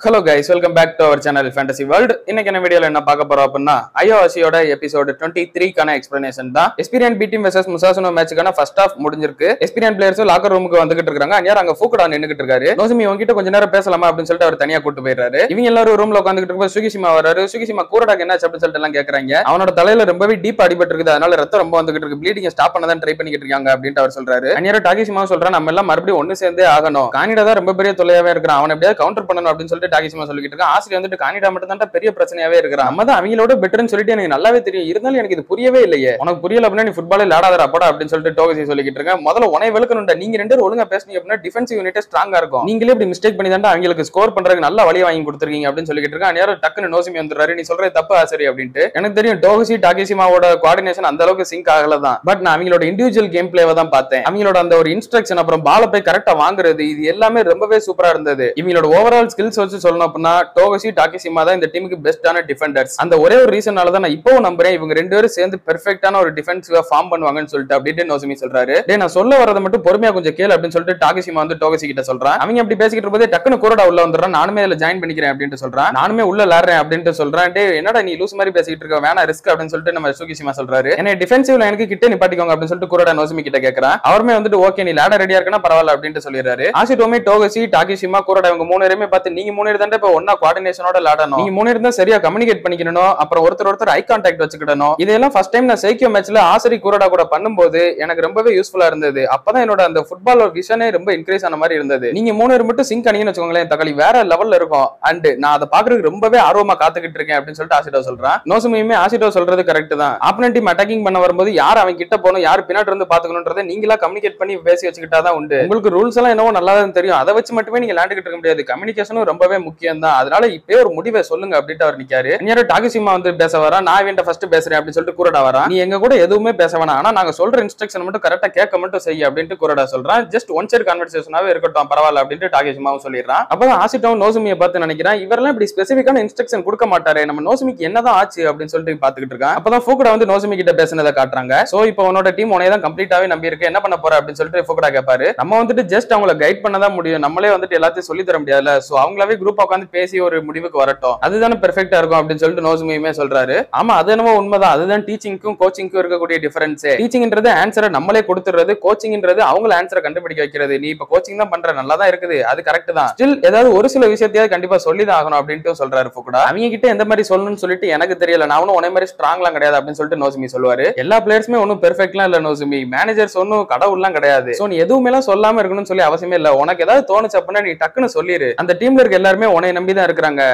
Hello guys, welcome back to our channel Fantasy World. இன்னைக்கு என்ன வீடியோல என்ன பார்க்க போறோம் அப்படின்னா ஐஓசியோட எபிசோட் 23 கான எக்ஸ்பிளனேஷன் தான். எஸ்பிரியன் பி டீம் வெர்சஸ் முசாசுனோ மேட்ச்க்கான ஃபர்ஸ்ட் ஹாஃப் முடிஞ்சிருக்கு. எஸ்பிரியன் பிளேயர்ஸ் லாக்கர் ரூமுக்கு வந்துகிட்டு இருக்காங்க. அங்க அங்க ஃபூக்குடா நின்னுகிட்டு இருக்காரு. நோசுமி உங்ககிட்ட கொஞ்ச நேரம் பேசலாமா அப்படின்னு சொல்லிட்டு அவர் தனியா கூட்டி போயிடுறாரு. இவங்க எல்லாரும் ரூம்ல உட்கார்ந்துகிட்டு இருக்கும்போது சுகிஷிமா வராரு. சுகிஷிமா கூரடாக்கு என்ன அப்படின்னு சொல்லிட்டு எல்லாம் கேக்குறாங்க. அவனோட தலையில ரொம்பவே டீப் அடிபட்டு இருக்குது. அதனால ரத்தம் ரொம்ப வந்துகிட்டு இருக்கு. ப்ளீடிங் ஸ்டாப் பண்ண தான் ட்ரை பண்ணிட்டு இருக்காங்க அப்படினு அவர் சொல்றாரு. அனியாரோ டாகிஷிமா சொல்றான் நம்ம எல்லாம் மறுபடியும் ஒன்னு சேர்ந்தே ஆகணும். கானிடா தான் ரொம்ப பெரிய தொல்லையாவே இருக்கான். அவனை எப்படியாவது கவுண்டர் பண்ணணும் அப்படின்னு சொல்லிட்டு டாகிஷிமா சொல்லிட்டு இருக்கான். ஆசிரியர் வந்துட்டு கானிடா மட்டும் தான் பெரிய பிரச்சனையாவே இருக்கிறான். நம்ம தான் அவங்களோட பெட்டர்னு சொல்லிட்டு எனக்கு நல்லாவே தெரியும். இருந்தாலும் எனக்கு இது புரியவே இல்லையே. உனக்கு புரியல அப்படின்னா நீ ஃபுட்பாலே விளையாடாதடா போடா அப்படின்னு சொல்லிட்டு டோகசி சொல்லிட்டு இருக்காங்க. முதல்ல உனைய வெளுக்கணும்டா. நீங்க ரெண்டு பேரும் ஒழுங்கா பேசுனீங்க அப்படின்னா டிஃபென்சிவ் யூனிட் ஸ்ட்ராங்கா இருக்கும். நீங்களே இப்படி மிஸ்டேக் பண்ணி தான் அவங்களுக்கு ஸ்கோர் பண்றதுக்கு நல்ல வழியை வாங்கி கொடுத்துருக்கீங்க அப்படின்னு சொல்லிட்டு இருக்காங்க. யாரும் டக்குன்னு நோசுமி வந்துடுறாரு. நீ சொல்றது தப்பு ஆசிரியர் அப்படின்ட்டு. எனக்கு தெரியும் டோகசி டாகிஷிமாவோட கோஆர்டினேஷன் அந்த அளவுக்கு சிங்க் ஆகல தான். பட் நான் அவங்களோட இண்டிவிஜுவல் கேம் பிளேவை தான் பார்த்தேன். அவங்களோட அந்த ஒரு இன்ஸ்ட்ரக்ஷன் அப்புறம் பால போய் கரெக்டா வாங்குறது இது எல்லாமே ரொம்பவே சூப்பரா இருந்தது. இவங்களோட ஓவரால் ஸ்கில்ஸ் வச்சு சொல்லணும் அப்படின்னா டோகசி டாகிஷிமா தான் இந்த டீமுக்கு பெஸ்டான டிஃபெண்டர்ஸ். அந்த ஒரே ஒரு ரீசனால தான் நான் இப்பவும் நம்புறேன் இவங்க ரெண்டு பேரும் சேர்ந்து பெர்ஃபெக்ட்டான ஒரு டிஃபென்சிவா ஃபார்ம் பண்ணுவாங்கன்னு சொல்லிட்டு அப்படியே நோசுமி சொல்றாரு. டேய் நான் சொல்ல வரத மட்டும் பொறுமையா கொஞ்சம் கேளு அப்படின்னு சொல்லிட்டு டாகிஷிமா வந்து டோகசி கிட்ட சொல்றான். அவங்க அப்படி பேசிக்கிட்டு இருக்கும்போது டக்குனு கூரடா உள்ள வந்துடுறான். நானுமே அதுல ஜாயின் பண்ணிக்கிறேன் அப்படின்னு சொல்றான். நானுமே உள்ள விளையாடுறேன் அப்படின்னு சொல்றான். டேய் என்னடா நீ லூஸ் மாதிரி பேசிக்கிட்டு இருக்க வேணா ரிஸ்க் அப்படின்னு சொல்லிட்டு நம்ம சுகிஷிமா சொல்றாரு. என்ன டிஃபென்சிவ்ல எனக்கு கிட்ட நிப்பாட்டிக்கோங்க அப்படின்னு சொல்லிட்டு கூரடா நோசுமி கிட்ட கேக்குறான். அவருமே வந்துட்டு ஓகே நீ விளையாட ரெடியா இருக்கனா பரவாயில்ல அப்படின்னு சொல்லிடுறாரு. ஆசிட்டோமே டோகசி டாகிஷிமா கூரடா இவங்க மூணு பேருமே பார்த்து நீங்க மூணு பேர் தான் இப்ப ஒன்னா கோஆர்டினேஷனோட விளையாடணும். நீங்க மூணு பேர் தான் சரியா கம்யூனிகேட் பண்ணிக்கணும். அப்புறம் ஒருத்தர் ஐ கான்டாக்ட் வச்சுக்கிடணும். இதெல்லாம் ஃபர்ஸ்ட் டைம் நான் சைக்கியோ மேட்ச்ல ஆசிரி கூரடா கூட பண்ணும்போது எனக்கு ரொம்பவே யூஸ்ஃபுல்லா இருந்தது. அப்பதான் என்னோட அந்த ஃபுட்பால் விஷனே ரொம்ப இன்க்ரீஸ் ஆன மாதிரி இருந்தது. நீங்க மூணு பேர் மட்டும் சிங்க் அணின்னு வச்சுக்கோங்களேன் தக்காளி வேற லெவல்ல இருக்கும். அண்ட் நான் அதை பாக்குறதுக்கு ரொம்பவே ஆர்வமா காத்துக்கிட்டு இருக்கேன் அப்படின்னு சொல்லிட்டு ஆசிட்டோ சொல்றான். நோசுமியுமே ஆசிட்டோ சொல்றது கரெக்ட் தான். ஆப்போனன்ட் டீம் அட்டாக்கிங் பண்ண வரும்போது யார் அவன் கிட்ட போகணும் யார் பின்னாடி இருந்து பாத்துக்கணும்ன்றதை நீங்களா கம்யூனிகேட் பண்ணி பேசி வச்சுக்கிட்டாதான் உண்டு. உங்களுக்கு ரூல்ஸ் எல்லாம் என்னவோ நல்லா தான் தெரியும். அதை வச்சு மட்டுமே நீங்க விளையாண்டுகிட்டு இருக்க முடியாது. கம்யூனிகேஷனும் ரொம்பவே முக்கியம் தான். அதனால இப்பவே ஒரு முடிவை சொல்லுங்க அப்படின்ட்டு அவர் நிக்காரு. டாகிஷிமா வந்து பேச வரா. நான் இவன்ட்ட ஃபர்ஸ்ட் பேசுறேன் அப்படின்னு சொல்லிட்டு கூரடா வரா. நீ எங்க கூட எதுவுமே பேச வேணாம். ஆனா நாங்க சொல்ற இன்ஸ்ட்ரக்ஷன் மட்டும் கரெக்டா கேட்க மட்டும் செய்ய அப்படின்ட்டு கூரடா சொல்றான். ஜஸ்ட் ஒன் சைடு கான்வர்சேஷனாவே இருக்கட்டும் பரவாயில்ல அப்படின்ட்டு டாகிஷிமாவும் சொல்லிடுறான். அப்பதான் ஆசிட்டோவும் நோசுமியை பார்த்து நினைக்கிறேன் இவரெல்லாம் இப்படி ஸ்பெசிபிக்கான இன்ஸ்ட்ரக்ஷன் கொடுக்க மாட்டாரு. நம்ம நோசுமிக்கு என்னதான் ஆச்சு அப்படின்னு சொல்லிட்டு பாத்துக்கிட்டு இருக்கான். அப்பதான் ஃபூக்குடா வந்து நோசுமி கிட்ட பேசினதை காட்டுறாங்க. சோ இப்போ உன்னோட டீம் உனைய தான் கம்ப்ளீட்டாவே நம்பி இருக்கு. என்ன பண்ண போற அப்படின்னு சொல்லிட்டு ஃபூக்குடா கேட்பாரு. நம்ம வந்துட்டு ஜஸ்ட் அவங்களை கைட் பண்ணதான் முடியும். நம்மளே வந்துட்டு எல்லாத்தையும் சொல்லி தர முடியாதுல. சோ அவங்களாவே குரூப் உட்காந்து பேசி ஒரு முடிவுக்கு வரட்டும். அதுதானே பெர்ஃபெக்ட்டா இருக்கும் அப்படின்னு சொல்லிட்டு நோசுமியுமே சொல்றாரு. ஆமா அது என்னமோ உண்மைதான். அதுதான் டீச்சிங்க்கும் கோச்சிங்க்கும் இருக்கக்கூடிய டிஃபரன்ஸ். டீச்சிங்ன்றது ஆன்சரை நம்மளே கொடுத்துறது. கோச்சிங்ன்றது அவங்கள ஆன்சரை கண்டுபிடிக்க வைக்கிறது. நீ இப்ப கோச்சிங் தான் பண்ற நல்லா தான் இருக்குது. அது கரெக்ட் தான். ஸ்டில் ஏதாவது ஒரு சில விஷயத்தையாவது கண்டிப்பா சொல்லிதான் ஆகணும் அப்படின்ட்டு சொல்றாரு ஃபுக்குடா. அவங்க கிட்ட எந்த மாதிரி சொல்லணும்னு சொல்லிட்டு எனக்கு தெரியல. நான் ஒன்னும் உன்னை மாதிரி ஸ்ட்ராங்லாம் கிடையாது அப்படின்னு சொல்லிட்டு நோசுமி சொல்லுவாரு. எல்லா பிளேயர்ஸுமே ஒன்னும் பெர்ஃபெக்ட்லாம் இல்ல நோசுமி. மேனேஜர்ஸ் ஒன்னும் கடவுள்லாம் கிடையாது. சோ நீ எதுவுமே எல்லாம் சொல்லாம இருக்கணும்னு சொல்லி அவசியமே இல்ல. உனக்கு ஏதாவது தோணுச்சு அப்படின்னா நீ டக்குன்னு சொல்லிரு. அந்த டீம்ல இருக்க எல்லாருமே உன்னை நம்பி தான் இருக்காங்க.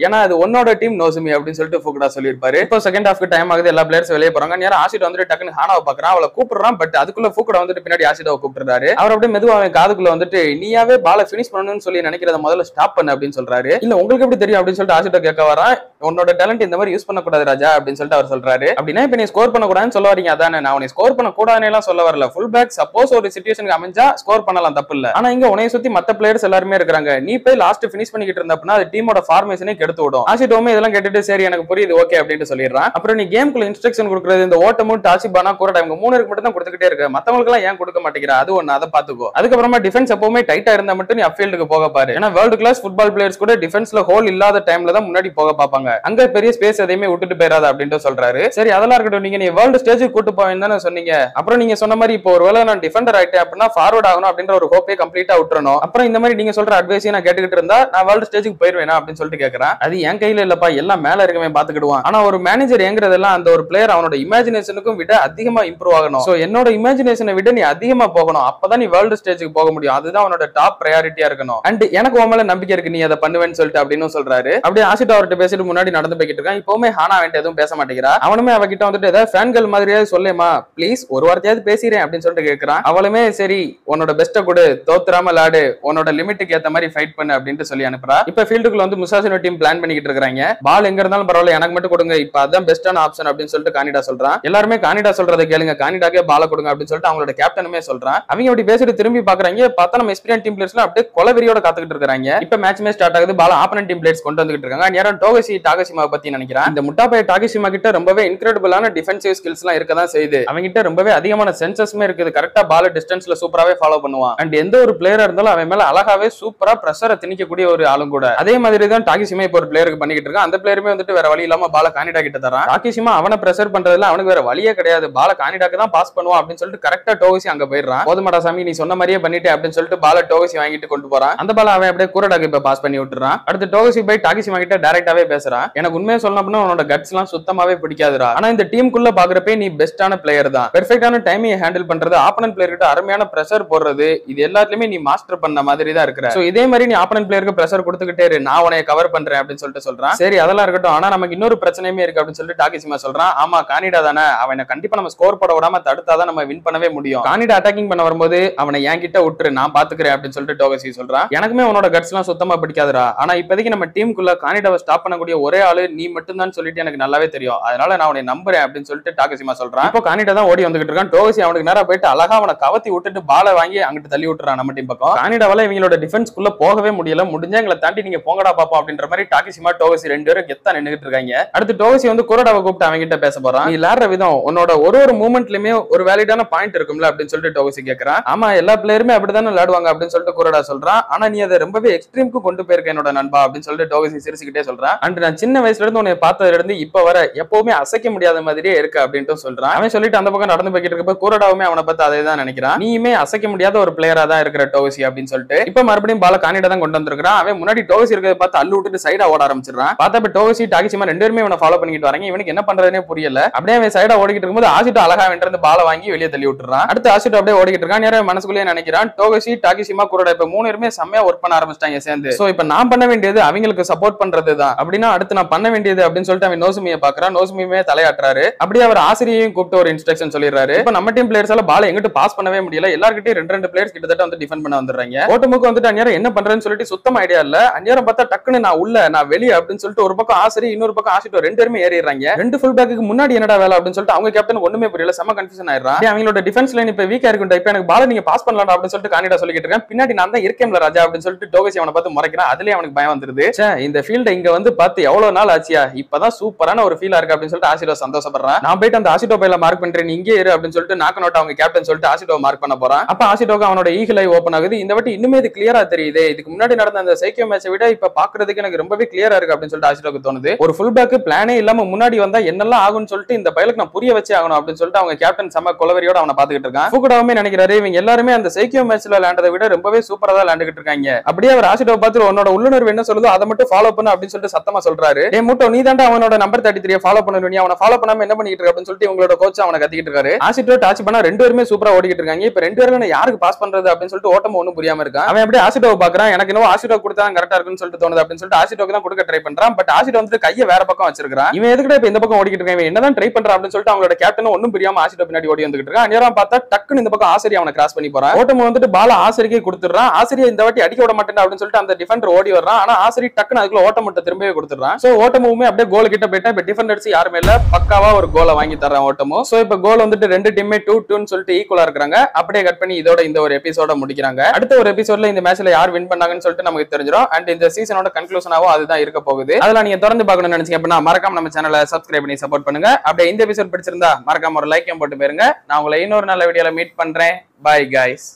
ஏன்னா அது உன்னோட டீம் நோசுமி அப்படின்னு சொல்லிட்டு ஃபுக்குடா சொல்லியிருப்பாரு. இப்போ செகண்ட் ஹாஃப்க்கு டைம் ஆகுது. எல்லா பிளேயர்ஸ் வெளியே போறாங்க. நேரம் ஆசிட் வந்துட்டு டக்குன்னு ஹானாவை பாக்குறான். அவளை கூப்பிடுறான். பட் அதுக்குள்ள ஃபுக்குடா வந்துட்டு பின்னாடி ஆசிட்டாவை கூப்பிட்டுறாரு. அவர் அப்படியே மெதுவா அவன் காதுக்குள்ள வந்துட்டு நீயாவே பால பினிஷ் பண்ணணும்னு சொல்லி நினைக்கிறத முதல்ல ஸ்டாப் பண்ணு அப்படின்னு சொல்றாரு. இல்ல உங்களுக்கு எப்படி தெரியும் அப்படின்னு சொல்லிட்டு ஆசிட்டோ கேட்க வரான். உன்னோட டேலண்ட் இந்த மாதிரி யூஸ் பண்ணக்கூடாது ராஜா அப்படின்னு சொல்லிட்டு அவர் சொல்றாரு. அப்படின்னா இப்ப நீ ஸ்கோர் பண்ணக்கூடாதுன்னு சொல்ல வரீங்க. அதானே நான் உன்னை ஸ்கோர் பண்ண கூடாதுன்னு எல்லாம் சொல்ல வரல. ஃபுல் பேக் சப்போஸ் ஒரு சிச்சுவேஷனுக்கு அமைஞ்சா ஸ்கோர் பண்ணலாம் தப்பு இல்ல. ஆனா இங்க உன்னை சுத்தி மத்த பிளேயர்ஸ் எல்லாருமே இருக்காங்க. நீ போய் லாஸ்ட் பினிஷ் பண்ணிக்கிட்டு இருந்த அப்படின்னா அது டீமோட ஃபார்மேஷனே கெடுத்து விடும். ஆசிட்டோ இதெல்லாம் கேட்டுட்டு சரி எனக்கு புரியுது ஓகே அப்படின்னு சொல்லிடுறான். அப்புறம் நீ கேம்குள்ள இன்ஸ்ட்ரக்ஷன் கொடுக்குறது இந்த ஓட்டமும் டாசிபானா கூரடா இவங்க மூணு பேருக்கு மட்டும் தான் கொடுத்துக்கிட்டே இருக்கு. மத்தவங்களுக்கு எல்லாம் ஏன் கொடுக்க மாட்டேங்கிற அது ஒண்ணு அதை பாத்துக்கோ. அதுக்கப்புறமா டிஃபென்ஸ் எப்பவுமே டைட்டா இருந்தா மட்டும் நீ அஃபீல்டுக்கு போக பாரு. ஏன்னா வேர்ல்டு கிளாஸ் ஃபுட்பால் பிளேயர்ஸ் கூட டிஃபென்ஸ்ல ஹோல் இல்லாத டைம்ல தான் முன்னாடி போக பாப்பாங்க. அங்க பெரிய ஸ்பேஸ் எதையுமே விட்டுட்டு போயிடாத அப்படின்னு சொல்றாரு. சரி அதெல்லாம் இருக்கட்டும். நீ வேர்ல்டு ஸ்டேஜுக்கு கூட்டு போவேன்னு சொன்னீங்க. அப்புறம் நீங்க சொன்ன மாதிரி இப்போ ஒருவேளை நான் டிஃபெண்டர் ஆயிட்டேன் அப்படின்னா ஃபார்வர்ட் ஆகணும் அப்படின்ற ஒரு ஹோப்பே கம்ப்ளீட்டா விட்டுறணும். அப்புறம் இந்த மாதிரி நீங்க சொல்ற அட்வைஸ் நான் கேட்டுக்கிட்டு இருந்தா நான் வேர்ல்டு ஸ்டேஜுக்கு போயிருவேனா அப்படின்னு சொல்லிட்டு கேட்கறேன். அது என் கையில இல்லப்பா எல்லாம் மேல இருக்கவே பாத்துக்கிடுவான். ஆனா ஒரு மேனேஜர் எங்கிறதெல்லாம் அந்த ஒரு பிளேயர் அவனோட இமேஜினேஷனுக்கும் விட அதிகமா இம்ப்ரூவ் ஆகணும். சோ என்னோட இமேஜினேஷனை விட நீ அதிகமா போகணும். அப்பதான் நீ வேர்ல்டு ஸ்டேஜுக்கு போக முடியும். அதுதான் அவனோட டாப் பிரையாரிட்டியா இருக்கணும். அண்ட் எனக்கு உன் மேல நம்பிக்கை இருக்கு நீ அதை பண்ணுவேன்னு சொல்லிட்டு அப்படின்னு சொல்றாரு. அப்படியே ஆசிட் அவர்கிட்ட பேசிட்டு முன்னாடி நடந்து போய்கிட்டு இருக்கான். இப்பவுமே ஹானா அவன்ட்டு எதுவும் பேச மாட்டேங்கிறா. அவனுமே அவகிட்ட வந்துட்டு ஏதாவது ஃபேன்கள் மாதிரியாவது சொல்லேமா ப்ளீஸ் ஒரு வார்த்தையாவது பேசுறேன் அப்படின்னு சொல்லிட்டு கேட்கறான். அவளுமே சரி உன்னோட பெஸ்ட்டை கொடு தோத்துறாம விளையாடு உன்னோட லிமிட்டுக்கு ஏத்த மாதிரி ஃபைட் பண்ணு அப்படின்னு சொல்லி அனுப்புறா. இப்ப ஃபீல்டுக்குள்ள வந்து முசாசினோ டீம் பிளான் பண்ணிட்டு இருக்காங்க. பால் எங்க இருந்தாலும் பரவாயில்ல எனக்கு மட்டும் கொடுங்க, இப்ப அதான் பெஸ்டான ஆப்ஷன் அப்படின்னு சொல்லிட்டு கானிடா சொல்றான். எல்லாருமே கானிடா சொல்றதை கேளுங்க, கானிடாக்கே பால கொடுங்க அப்படின்னு சொல்லிட்டு அவங்களோட கேப்டனுமே சொல்றான். அவங்க அப்படி பேசிட்டு திரும்பி பாக்குறாங்க, பார்த்தா நம்ம எஸ்பிரியன் டீம் பிளேயர்ஸ்லாம் அப்படியே கொலவெறியோட காத்துக்கிட்டு இருக்காங்க. இப்ப மேட்ச்மே ஸ்டார்ட் ஆகுது. பால் ஆப்போனன்ட் டீம் பிளேயர்ஸ் கொண்டு வந்துட்டு இருக்காங்க. நேரம் டோகஷி டாகஷிமா பத்தி நினைக்கிறேன். இந்த முட்டாப்பைய டாகஷிமா கிட்ட ரொம்பவே இன்கிரெடிபிளான டிஃபென்சிவ் ஸ்கில்ஸ் எல்லாம் இருக்கதான் செய்யுது. அவங்க கிட்ட ரொம்பவே அதிகமான சென்சஸ்மே இருக்குது. கரெக்டா பால் டிஸ்டன்ஸ்ல சூப்பராவே ஃபாலோ பண்ணுவான். அண்ட் எந்த ஒரு பிளேயரா இருந்தாலும் அவன் மேல அழகாவே சூப்பரா பிரஷரை திணிக்கக்கூடிய ஒரு ஆளும் கூட. அதே மாதிரி தான் டாகிஷிமா இப்போ ஒரு பிளேயருக்கு பண்ணிக்கிட்டு இருக்கான். அந்த பிளேயருமே வந்துட்டு வேற வழி இல்லாம பால கானிடா கிட்ட தரான். டாகிஷிமா அவனை பிரஷர் பண்றதுல அவனுக்கு வேற வழியே கிடையாது. பால கானிடாக்கு தான் பாஸ் பண்ணுவான் அப்படின்னு சொல்லிட்டு கரெக்டா டோகஷி அங்க போயிடுறான். போதுமாடா சாமி, நீ சொன்ன மாதிரியே பண்ணிட்டு அப்படின்னு சொல்லிட்டு பால டோகஷி வாங்கிட்டு கொண்டு போறான். அந்த பால அவன் அப்படியே குரடாக்கு இப்ப பாஸ் பண்ணி விட்டுறான். அடுத்து டோகஷி போய் டாகிஷிமா கிட்ட டைரக்டாவே பேசுறான். எனக்கு உண்மையை சொல்லணும் அப்படின்னா உன்னோட கட்ஸ் எல்லாம் சுத்தமாவே பிடிக்காதுடா. ஆனா இந்த டீமுக்குள்ள பாக்குறப்ப நீ பெஸ்டான பிளேயர் தான். பெர்ஃபெக்டான டைமிங் ஹேண்டில் பண்றது, ஆப்போனன்ட் பிளேயர் கிட்ட அருமையான பிரஷர் போடுறது, இது எல்லாத்துலயுமே நீ மாஸ்டர் பண்ண மாதிரி தான் இருக்கிற. சோ இதே மாதிரி நீ ஆப்போனன்ட் பிளேயருக்கு பிரஷர் கொடுத்துக்கிட்டே இரு, நான் உன்னை கவர் பண்றேன் அப்படின்னு சொல்லிட்டு சொல்றான். சரி அதெல்லாம் இருக்கட்டும், ஆனா நமக்கு இன்னொரு பிரச்சனையுமே இருக்கு அப்படின்னு சொல்லிட்டு டாகிஷிமா சொல்றான். ஆமா கானிடா தானே, அவனை கண்டிப்பா நம்ம ஸ்கோர் போட விடாம தடுத்தாதான் நம்ம வின் பண்ணவே முடியும். கானிடா அட்டாக்கிங் பண்ண வரும்போது அவனை என்கிட்ட விட்டுரு, நான் பாத்துக்கிறேன் அப்படின்னு சொல்லிட்டு டோகஷி சொல்றான். எனக்குமே உன்னோட கட்ஸ் எல்லாம் சுத்தமா பிடிக்காதுடா. ஆனா இப்போதைக்கு நம்ம டீமுக்குள்ள கானிடாவை ஸ்டாப் பண்ணக்கூடிய ஒரே ஆளு நீ மட்டும் தான் சொல்லிட்டு எனக்கு நல்லாவே தெரியும். அதனால நான் உன்னை நம்புறேன் அப்படின்னு சொல்லிட்டு டாகிஷிமா சொல்றான். இப்போ கானிடா தான் ஓடி வந்துகிட்டு இருக்கான். டோகஷி அவனுக்கு நேரா போயிட்டு அழகா அவனை கவத்தி விட்டுட்டு பாலை வாங்கி அங்கிட்டு தள்ளி விட்டுறான் நம்ம டீம் பக்கம். கானிடாவால இவங்களோட டிஃபென்ஸ்க்குள்ள போகவே முடியல. முடிஞ்சா எங்களை தாண்டி நீங்க போங்கடா பாப்போம் அப்படின்ற மாதிரி டாகிஷிமா டோகஷி ரெண்டு பேரும் கெத்தா நின்னுகிட்டு இருக்காங்க. அடுத்து டோகஷி வந்து குரடாவை கூப்பிட்டு அவங்க கிட்ட பேச போறான். நீ விளையாடுற விதம், உன்னோட ஒரு மூமெண்ட்லயுமே ஒரு வேலிடான பாயிண்ட் இருக்கும்ல அப்படின்னு சொல்லிட்டு டோகஷி கேக்குறான். ஆமா எல்லா பிளேயருமே அப்படித்தானே விளையாடுவாங்க அப்படின்னு சொல்லிட்டு குரடா சொல்றான். ஆனா நீ அதை ரொம்பவே எக்ஸ்ட்ரீமுக்கு கொண்டு போயிருக்க என்னோட நண்பா அப்படின்னு சொல்லிட்டு டோகஷி சிரிச்சுக்கிட்டே சொல்றான். அண்ட் நான் சின்ன வயசுல இருந்து உன்னை பார்த்ததுல இருந்து இப்ப வர எப்பவுமே அசைக்க முடியாத மாதிரியே இருக்கு அப்படின்ட்டு சொல்றான். அவன் சொல்லிட்டு அந்த பக்கம் நடந்து போய்கிட்டு இருக்கப்ப குரடாவுமே அவனை பார்த்து அதே தான் நினைக்கிறான். நீயுமே அசைக்க முடியாத ஒரு பிளேயரா தான் இருக்கிற டோகஷி அப்படின்னு சொல்லிட்டு இப்ப மறுபடியும் பால கானிடா தான் கொண்டு வந்திருக்கான். அவன் முன்னாடி டோகஷி இருக்கிறத பார்த்து அள்ளு விட்டுட்டு சைடா ஓட ஆரம்பிச்சிடறான். பார்த்தா டோகஷி டாகிஷிமா ரெண்டு பேருமே இவனை ஃபாலோ பண்ணிட்டு வராங்க. இவனுக்கு என்ன பண்றதுனே புரியல. அப்படியே அவன் சைடா ஓடிக்கிட்டு இருக்கும்போது ஆசிட்டோ அழகா வென்று பால வாங்கி வெளியே தள்ளி விட்டுறான். அடுத்து ஆசிட்டோ அப்படியே ஓடிக்கிட்டு இருக்கான். நேரம் மனசுக்குள்ளேயே நினைக்கிறான், டோகஷி டாகிஷிமா குரடா இப்ப மூணு பேருமே செம்மையா ஒர்க் பண்ண ஆரம்பிச்சிட்டாங்க சேர்ந்து. சோ இப்ப நான் பண்ண வேண்டியது அவங்களுக்கு சப்போர்ட் பண்றதுதான். அப்படின்னா அடுத்து நான் பண்ண வேண்டியது அப்படின்னு சொல்லிட்டு அவன் நோசுமியை பாக்குறான். நோசுமியுமே தலையாட்டுறாரு. அப்படியே அவர் ஆசிரியையும் கூப்பிட்டு ஒரு இன்ஸ்ட்ரக்ஷன் சொல்லிடுறாரு. இப்ப நம்ம டீம் பிளேயர்ஸால பால எங்கிட்ட பாஸ் பண்ணவே முடியல. எல்லார்கிட்டயும் ரெண்டு பிளேயர்ஸ் கிட்டத்தட்ட வந்து டிஃபெண்ட் பண்ண வந்துடுறாங்க. ஓட்டமுக்கு வந்துட்டு அந்நேரம் என்ன பண்றேன்னு சொல்லிட்டு சுத்தமா ஐடியா இல்ல. அந்நேரம் பார்த்தா டக்குன்னு நான் உள்ள நான் வெளியே அப்படின்னு சொல்லிட்டு ஒரு பக்கம் ஆசிரியர் இன்னொரு பக்கம் ஆசிட்டோ ரெண்டு பேருமே ஏறிடுறாங்க. ரெண்டு ஃபுல் பேக்கு முன்னாடி என்னடா வேலை அப்படின்னு சொல்லிட்டு அவங்க கேப்டன் ஒண்ணுமே புரியல, செம கன்ஃபியூஷன் ஆயிடுறான். அவங்களோட டிஃபென்ஸ் லைன் இப்ப வீக்கா இருக்கு, இப்ப எனக்கு பால நீங்க பாஸ் பண்ணலாம் அப்படின்னு சொல்லிட்டு கானிடா சொல்லிட்டு இருக்கேன். பின்னாடி நான் தான் இருக்கேன்ல ராஜா அப்படின்னு சொல்லிட்டு டோகஷி அவனை பார்த்து முறைக்கிறான். அதுலயே அவனுக்கு பயம் வந்துருது. இந்த ஃபீல்ட இங்க வந்து பார்த்து எவ்வளவு நாள் ஆச்சியா, இப்பதான் சூப்பரான ஒரு ஃபீலா இருக்கு அப்படின்னு சொல்லிட்டு ஆசிட்டோ சந்தோஷப்படுறான். நான் போயிட்டு அந்த ஆசிட்டோ பையில மார்க் பண்றேன், இங்கே இரு அப்படின்னு சொல்லிட்டு நாக்க நோட் அவங்க கேப்டன் சொல்லிட்டு ஆசிட்டோ மார்க் பண்ண போறான். அப்ப ஆசிட்டோக்கு அவனோட ஈகிள் ஐ ஓபன் ஆகுது. இந்த வாட்டி இன்னுமே இது கிளியரா தெரியுது. இதுக்கு முன்னாடி நடந்த அந்த சைக்கியோ மேட்சை விட இப்ப பாக்குறதுக்கு எனக்கு ரொம்பவே கிளியரா இருக்கு அப்படின்னு சொல்லிட்டு ஆசிட்டோக்கு தோணுது. ஒரு ஃபுல் பேக் பிளானே இல்லாம முன்னாடி வந்தா என்னெல்லாம் ஆகும்னு சொல்லிட்டு இந்த பையலுக்கு நான் புரிய வச்சே ஆகணும் அப்படின்னு சொல்லிட்டு அவங்க கேப்டன் செம கொலவெறியோட அவனை பாத்துக்கிட்டு இருக்கான். ஃபுகுடாவுமே நினைக்கிறாரு இவங்க எல்லாருமே அந்த சைக்கியோ மேட்ச்ல விளையாண்டதை விட ரொம்பவே சூப்பரா தான் விளையாண்டுகிட்டு இருக்காங்க. அப்படியே அவர் ஆசிட்டோ பார்த்து உன்னோட உள்ளுணர்வு என்ன சொல்லுதோ அதை மட்டும் ஃபாலோ பண்ணு அப்படின்னு சொல்லிட்டு சத்தமா சொல்றாரு. ஏ மூட்டோ நீ தாண்டா அவனோட நம்பர் 33 ஃபாலோ பண்ணணும், அவனை ஃபாலோ பண்ணாம என்ன பண்ணிட்டு இருக்க அப்படின்னு சொல்லிட்டு உங்களோட கோச் அவனை கத்திக்கிட்டு இருக்காரு. ஆசிட்டோ டாச் பண்ணா ரெண்டு பேருமே சூப்பரா ஓடிக்கிட்டு இருக்காங்க. இப்ப ரெண்டு பேரும் யாருக்கு பாஸ் பண்றது அப்படின்னு சொல்லிட்டு ஓட்டம் ஒண்ணும் புரியாம இருக்கான். அவன் அப்படியே ஆசிட்டோவை பாக்குறான். எனக்கு இன்னும் ஆசிட்டோ கொடுத்தா கரெக்டா இருக்குன்னு சொல்லிட்டு தோணுது அப்படின்னு சொல்லிட்டு ஆசிட்டோக்கு தான் கொடுக்க ட்ரை பண்றான். பட் ஆசிட்டோ வந்து கையை வேற பக்கம் வச்சிருக்கான். இவன் எதுக்கு இப்ப இந்த பக்கம் ஓடிக்கிட்டு இருக்கான், இவன் என்னதான் ட்ரை பண்றான் அப்படின்னு சொல்லிட்டு அவங்களோட கேப்டன் ஒண்ணும் புரியாம ஆசிட்டோ பின்னாடி ஓடி வந்துகிட்டு இருக்கான். நேரம் பார்த்தா டக்குன்னு இந்த பக்கம் ஆசிரியர் அவனை கிராஸ் பண்ணி போறான். ஓட்டம் வந்துட்டு பால ஆசிரியருக்கு கொடுத்துறான். ஆசிரியர் இந்த வாட்டி அடிக்க விட மாட்டேன் அப்படின்னு சொல்லிட்டு அந்த டிஃபெண்டர் ஓடி வர்றான். ஆனா ஆசிரியர் டக்குன்னு அதுக்குள்ள ஓட்டம் மட்டும் திரும்பவே கொடுத்துறான். சோ ஓட்டமுமே அப்படியே கோல் கிட்ட போயிட்டா இப்ப டிஃபெண்டர்ஸ் யாருமே இல்ல, பக்காவா ஒரு கோலை வாங்கி தர்றான் ஓட்டமும். சோ இப்ப கோல் வந்துட்டு ரெண்டு டீமே 2-2 சொல்லிட்டு ஈக்குவலா இருக்காங்க. அப்படியே கட் பண்ணி இதோட இந்த ஒரு எபிசோட முடிக்கிறாங்க. அடுத்த ஒரு எபிசோட்ல இந்த மேட்ச்ல யார் வின் பண்ணாங்கன்னு சொல்லிட்டு நமக்கு தெரிஞ்சிடும். அண்ட் இந்த சீசனோட கன்க்ளூஷனாவும் அதுதான் இருக்க போகுது. அதெல்லாம் நீங்க தொடர்ந்து பார்க்கணும்னு நினைச்சீங்க அப்படின்னா மறக்காம நம்ம சேனலை சப்ஸ்கிரைப் பண்ணி சப்போர்ட் பண்ணுங்க. அப்படியே இந்த எபிசோட் பிடிச்சிருந்தா மறக்காம ஒரு லைக்கையும் போட்டு போயிருங்க. நான் உங்களை இன்னொரு நல்ல வீடியோல மீட் பண்றேன். Bye guys.